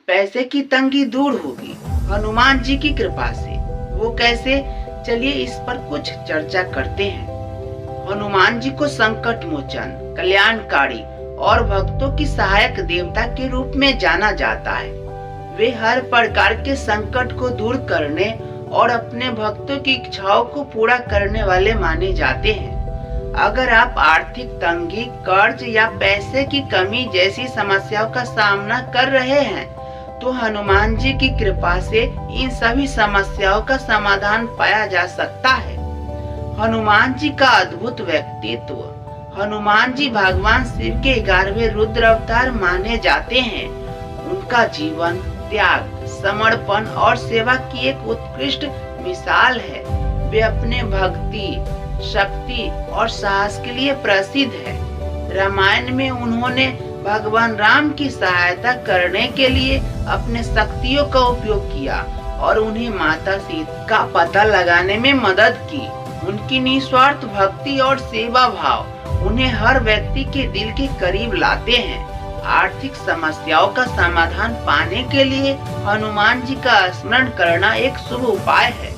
पैसे की तंगी दूर होगी हनुमान जी की कृपा से। वो कैसे, चलिए इस पर कुछ चर्चा करते हैं। हनुमान जी को संकट मोचन, कल्याणकारी और भक्तों की सहायक देवता के रूप में जाना जाता है। वे हर प्रकार के संकट को दूर करने और अपने भक्तों की इच्छाओं को पूरा करने वाले माने जाते हैं। अगर आप आर्थिक तंगी, कर्ज या पैसे की कमी जैसी समस्याओं का सामना कर रहे हैं, तो हनुमान जी की कृपा से इन सभी समस्याओं का समाधान पाया जा सकता है। हनुमान जी का अद्भुत व्यक्तित्व। हनुमान जी भगवान शिव के 11वें रुद्र अवतार माने जाते हैं। उनका जीवन त्याग, समर्पण और सेवा की एक उत्कृष्ट मिसाल है। वे अपने भक्ति, शक्ति और साहस के लिए प्रसिद्ध है। रामायण में उन्होंने भगवान राम की सहायता करने के लिए अपने शक्तियों का उपयोग किया और उन्हें माता सीता का पता लगाने में मदद की। उनकी निस्वार्थ भक्ति और सेवा भाव उन्हें हर व्यक्ति के दिल के करीब लाते हैं। आर्थिक समस्याओं का समाधान पाने के लिए हनुमान जी का स्मरण करना एक शुभ उपाय है।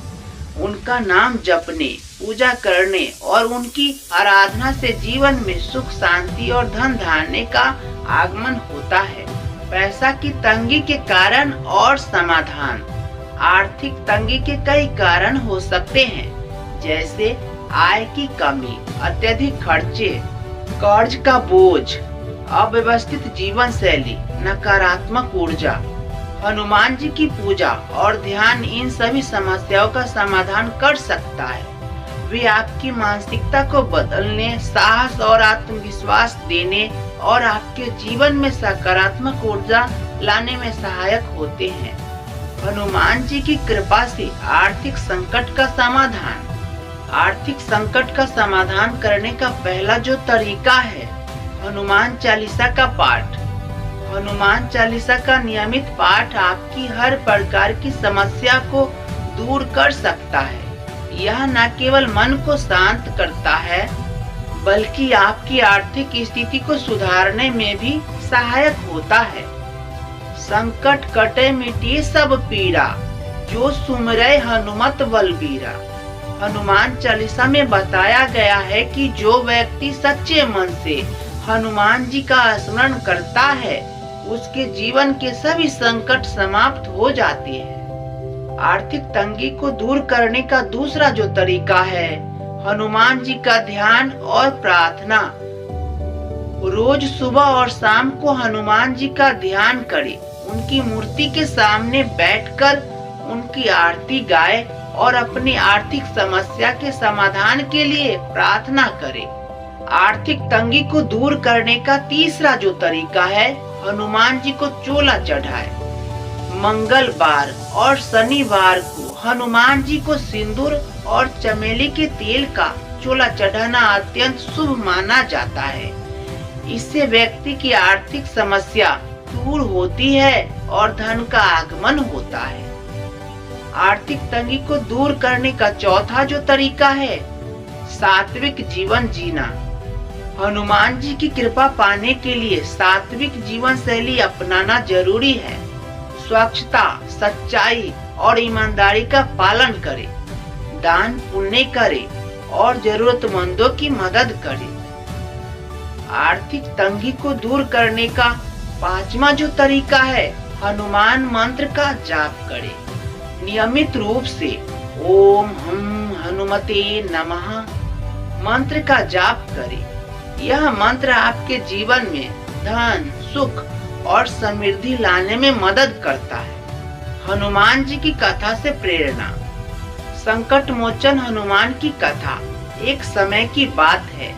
उनका नाम जपने, पूजा करने और उनकी आराधना से जीवन में सुख, शांति और धन धान्य का आगमन होता है। पैसा की तंगी के कारण और समाधान। आर्थिक तंगी के कई कारण हो सकते हैं, जैसे आय की कमी, अत्यधिक खर्चे, कर्ज का बोझ, अव्यवस्थित जीवन शैली, नकारात्मक ऊर्जा। हनुमान जी की पूजा और ध्यान इन सभी समस्याओं का समाधान कर सकता है। वे आपकी मानसिकता को बदलने, साहस और आत्मविश्वास देने और आपके जीवन में सकारात्मक ऊर्जा लाने में सहायक होते हैं। हनुमान जी की कृपा से आर्थिक संकट का समाधान। आर्थिक संकट का समाधान करने का पहला जो तरीका है, हनुमान चालीसा का पाठ। हनुमान चालीसा का नियमित पाठ आपकी हर प्रकार की समस्या को दूर कर सकता है। यह न केवल मन को शांत करता है, बल्कि आपकी आर्थिक स्थिति को सुधारने में भी सहायक होता है। संकट कटे मिटे सब पीड़ा, जो सुमिरै हनुमत बलबीरा। हनुमान चालीसा में बताया गया है कि जो व्यक्ति सच्चे मन से हनुमान जी का स्मरण करता है, उसके जीवन के सभी संकट समाप्त हो जाते हैं। आर्थिक तंगी को दूर करने का दूसरा जो तरीका है, हनुमान जी का ध्यान और प्रार्थना। रोज सुबह और शाम को हनुमान जी का ध्यान करें। उनकी मूर्ति के सामने बैठकर उनकी आरती गाए और अपनी आर्थिक समस्या के समाधान के लिए प्रार्थना करें। आर्थिक तंगी को दूर करने का तीसरा जो तरीका है, हनुमान जी को चोला चढ़ाए। मंगलवार और शनिवार को हनुमान जी को सिंदूर और चमेली के तेल का चोला चढ़ाना अत्यंत शुभ माना जाता है। इससे व्यक्ति की आर्थिक समस्या दूर होती है और धन का आगमन होता है। आर्थिक तंगी को दूर करने का चौथा जो तरीका है, सात्विक जीवन जीना। हनुमान जी की कृपा पाने के लिए सात्विक जीवन शैली अपनाना जरूरी है। स्वच्छता, सच्चाई और ईमानदारी का पालन करें, दान पुण्य करें और जरूरतमंदों की मदद करें। आर्थिक तंगी को दूर करने का पांचवा जो तरीका है, हनुमान मंत्र का जाप करें। नियमित रूप से ओम हम हनुमते नमः मंत्र का जाप करें। यह मंत्र आपके जीवन में धन, सुख और समृद्धि लाने में मदद करता है। हनुमान जी की कथा से प्रेरणा। संकट मोचन हनुमान की कथा एक समय की बात है,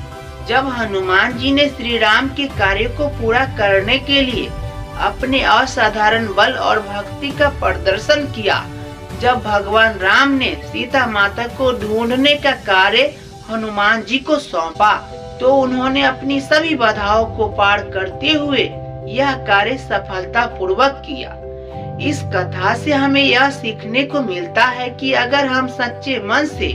जब हनुमान जी ने श्री राम के कार्य को पूरा करने के लिए अपने असाधारण बल और भक्ति का प्रदर्शन किया। जब भगवान राम ने सीता माता को ढूंढने का कार्य हनुमान जी को सौंपा, तो उन्होंने अपनी सभी बाधाओं को पार करते हुए यह कार्य सफलता पूर्वक किया। इस कथा से हमें यह सीखने को मिलता है कि अगर हम सच्चे मन से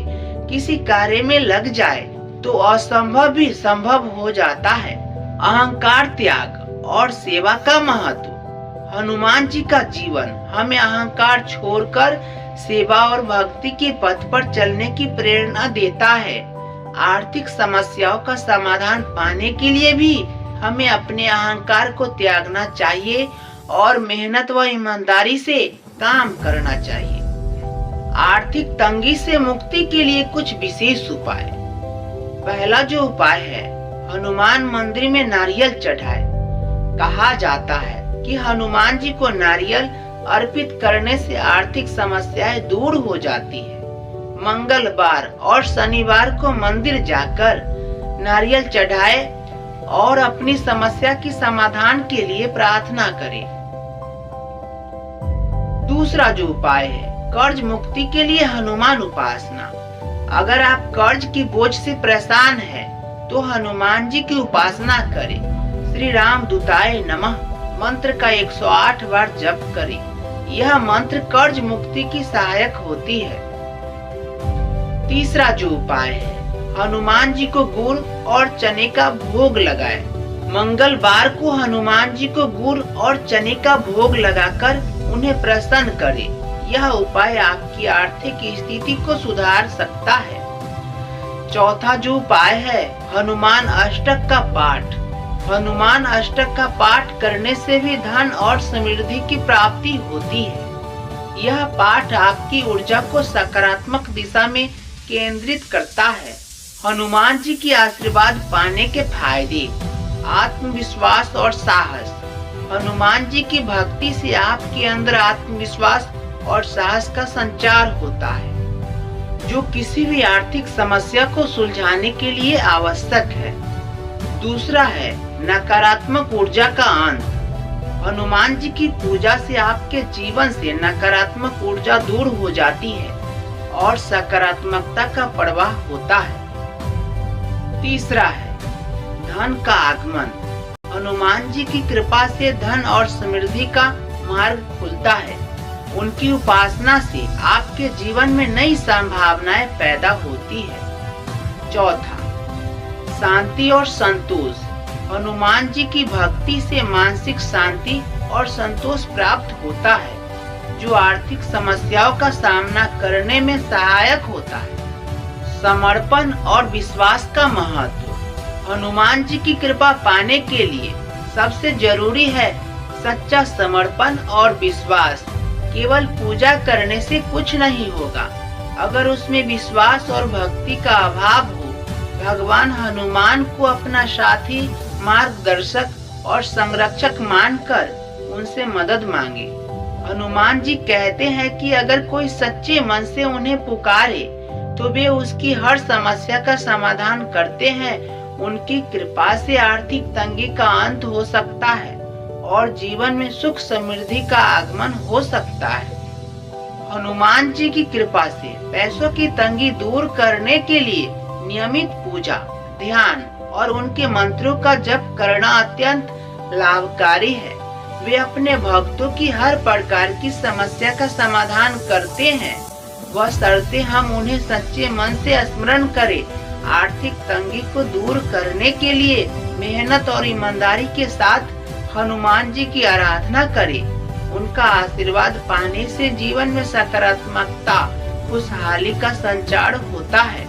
किसी कार्य में लग जाए, तो असंभव भी संभव हो जाता है। अहंकार त्याग और सेवा का महत्व। हनुमान जी का जीवन हमें अहंकार छोड़कर सेवा और भक्ति के पथ पर चलने की प्रेरणा देता है। आर्थिक समस्याओं का समाधान पाने के लिए भी हमें अपने अहंकार को त्यागना चाहिए और मेहनत व ईमानदारी से काम करना चाहिए। आर्थिक तंगी से मुक्ति के लिए कुछ विशेष उपाय। पहला जो उपाय है, हनुमान मंदिर में नारियल चढ़ाए। कहा जाता है कि हनुमान जी को नारियल अर्पित करने से आर्थिक समस्याएं दूर हो जाती है। मंगलवार और शनिवार को मंदिर जाकर नारियल चढ़ाए और अपनी समस्या की समाधान के लिए प्रार्थना करें। दूसरा जो उपाय है, कर्ज मुक्ति के लिए हनुमान उपासना। अगर आप कर्ज की बोझ से परेशान हैं, तो हनुमान जी की उपासना करें। श्री राम दूताय नमः मंत्र का 108 बार जप करें। यह मंत्र कर्ज मुक्ति की सहायक होती है। तीसरा जो उपाय है, हनुमान जी को गुड़ और चने का भोग लगाएं। मंगलवार को हनुमान जी को गुड़ और चने का भोग लगाकर उन्हें प्रसन्न करें। यह उपाय आपकी आर्थिक स्थिति को सुधार सकता है। चौथा जो उपाय है, हनुमान अष्टक का पाठ। हनुमान अष्टक का पाठ करने से भी धन और समृद्धि की प्राप्ति होती है। यह पाठ आपकी ऊर्जा को सकारात्मक दिशा में केंद्रित करता है। हनुमान जी की आशीर्वाद पाने के फायदे, आत्मविश्वास और साहस। हनुमान जी की भक्ति से आपके अंदर आत्मविश्वास और साहस का संचार होता है, जो किसी भी आर्थिक समस्या को सुलझाने के लिए आवश्यक है। दूसरा है नकारात्मक ऊर्जा का अंत। हनुमान जी की पूजा से आपके जीवन से नकारात्मक ऊर्जा दूर हो जाती है और सकारात्मकता का प्रवाह होता है। तीसरा है धन का आगमन। हनुमान जी की कृपा से धन और समृद्धि का मार्ग खुलता है। उनकी उपासना से आपके जीवन में नई संभावनाएं पैदा होती है। चौथा, शांति और संतोष। हनुमान जी की भक्ति से मानसिक शांति और संतोष प्राप्त होता है, जो आर्थिक समस्याओं का सामना करने में सहायक होता है। समर्पण और विश्वास का महत्व। हनुमान जी की कृपा पाने के लिए सबसे जरूरी है सच्चा समर्पण और विश्वास। केवल पूजा करने से कुछ नहीं होगा। अगर उसमें विश्वास और भक्ति का अभाव हो, भगवान हनुमान को अपना साथी, मार्गदर्शक और संरक्षक मानकर उनसे मदद मांगे। हनुमान जी कहते हैं कि अगर कोई सच्चे मन से उन्हें पुकारे तो वे उसकी हर समस्या का समाधान करते हैं। उनकी कृपा से आर्थिक तंगी का अंत हो सकता है और जीवन में सुख समृद्धि का आगमन हो सकता है। हनुमान जी की कृपा से पैसों की तंगी दूर करने के लिए नियमित पूजा, ध्यान और उनके मंत्रों का जप करना अत्यंत लाभकारी है। वे अपने भक्तों की हर प्रकार की समस्या का समाधान करते हैं, बशर्ते हम उन्हें सच्चे मन से स्मरण करें। आर्थिक तंगी को दूर करने के लिए मेहनत और ईमानदारी के साथ हनुमान जी की आराधना करें। उनका आशीर्वाद पाने से जीवन में सकारात्मकता, खुशहाली का संचार होता है।